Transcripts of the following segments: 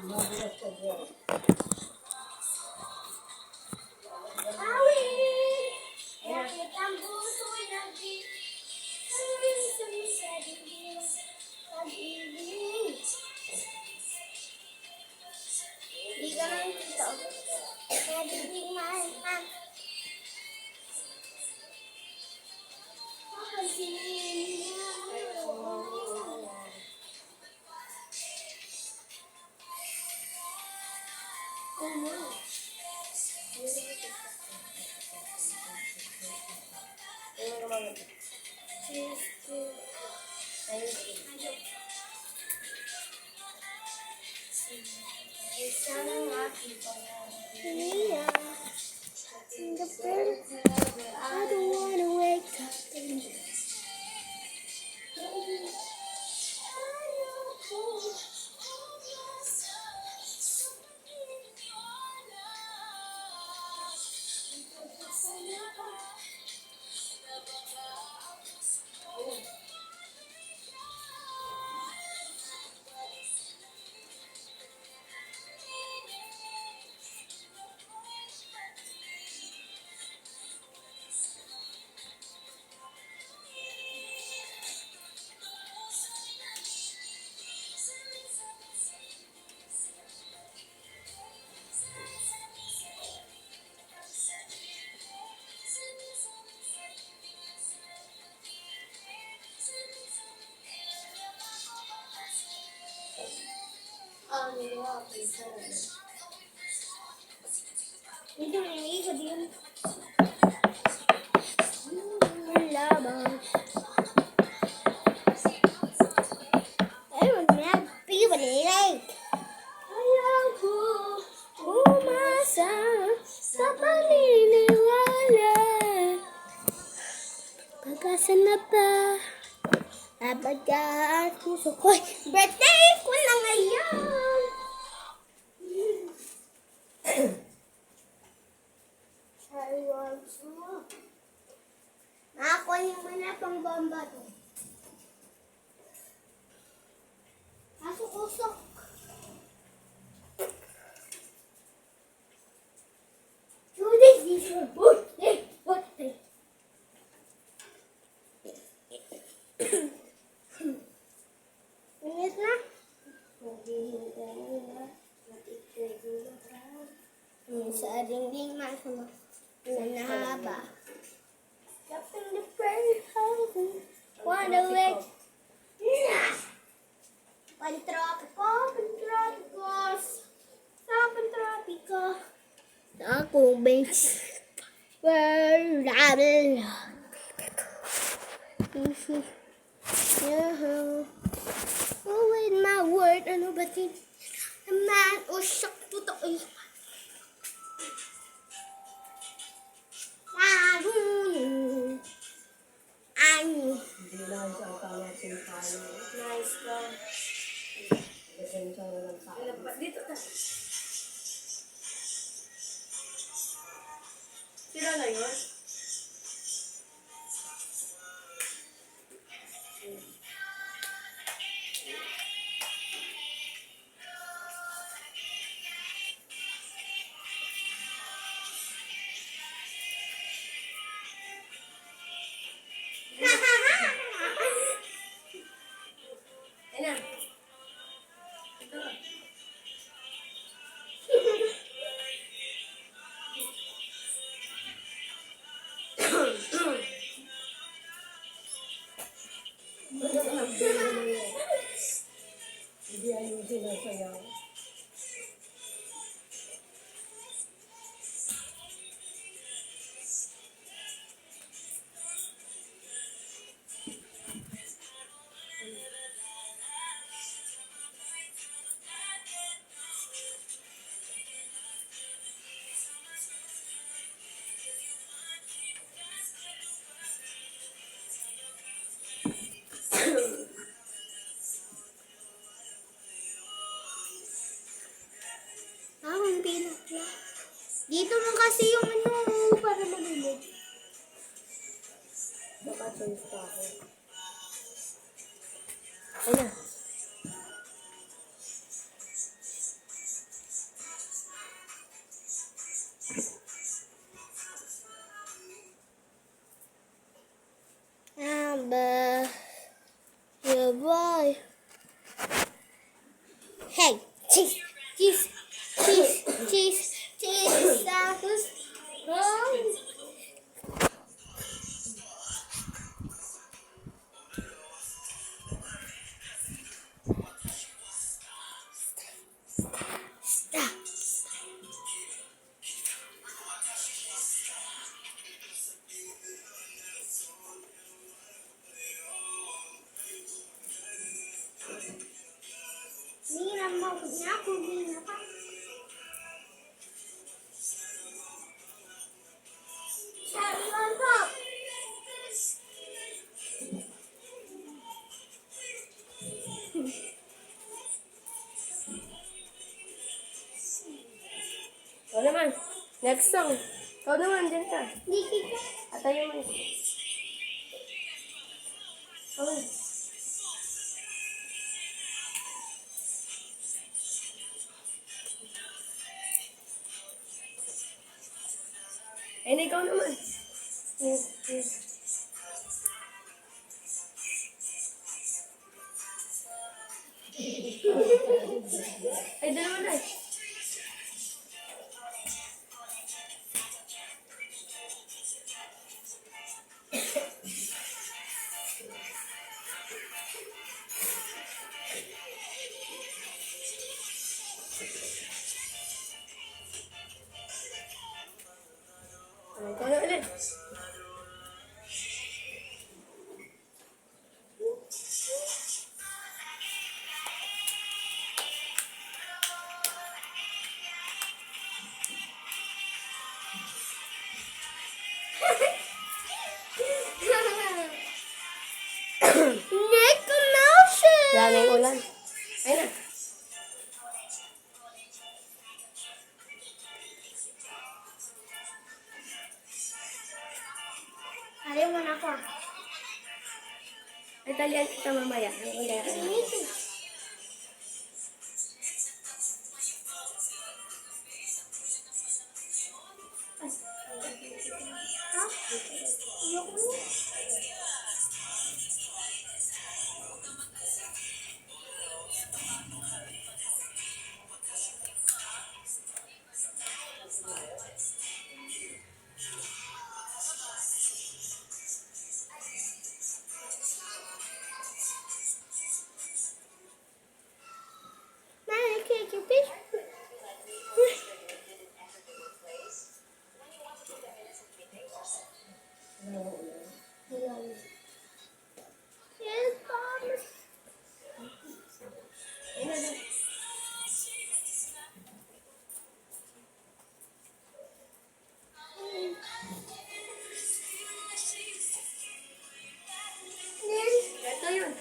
Hindi ka lang dito. Nagiging mahal na. I don't wanna wake up. Itu ini kediam. Labang. Ayun, may pigi balilay. Ayaw ko umasa sa paniniwala. Pag-asa na ba? Abagkat puso ko'y birthday ko na ngayon. Nakakunin mo na pang bomba to. Pasok-usok. Judith, this is your birthday. Ingat na. Sa dingding masama. Nahaba. Captain the Prairie House. Wanna wait? Pantropicos. Sa Pantropiko. Ako, bench. Oh, wait, my word. Ano ba din? Man, oh, shock. Tutok. Hindi lang siya ang tawag tayo. Nice ka. Pasensya na lang sa akin. Dito ka. Sila na yun? Ayan. Ito. Hindi ayusin na sayaw. Ang pinag na. Dito mo kasi yung ano para malulog. Baka change pa ako. Ayan. mo na kunin na ka. Shalom po. Ikaw naman. Next song. Ikaw naman, dyan ka. Di kita. Atayo mo. Oh. Ayun, ikaw naman. Yes, yes. Ay, dalawa na. Ay, ikaw na ulit. Nick Motion! Yan na yung ulan. Ayun na. Ayaw mo na ako. Ay, talian kita mamaya. Yung ulan. Ha? Ayoko na. Mary, take your picture. Yes, Thomas. Ayun na. Ito yun.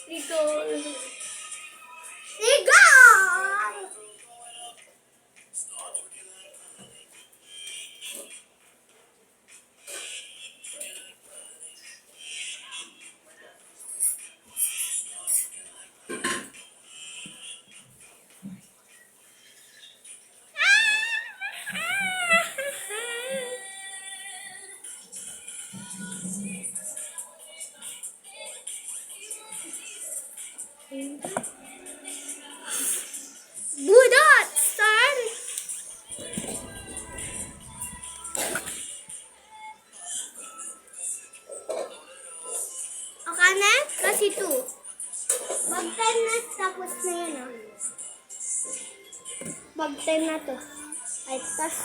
Ito. Sigaw! Budot, son! Okay na? Kasi 2. Mag 10 na, tapos na yun, ah. Mag 10 na to. Ay, tas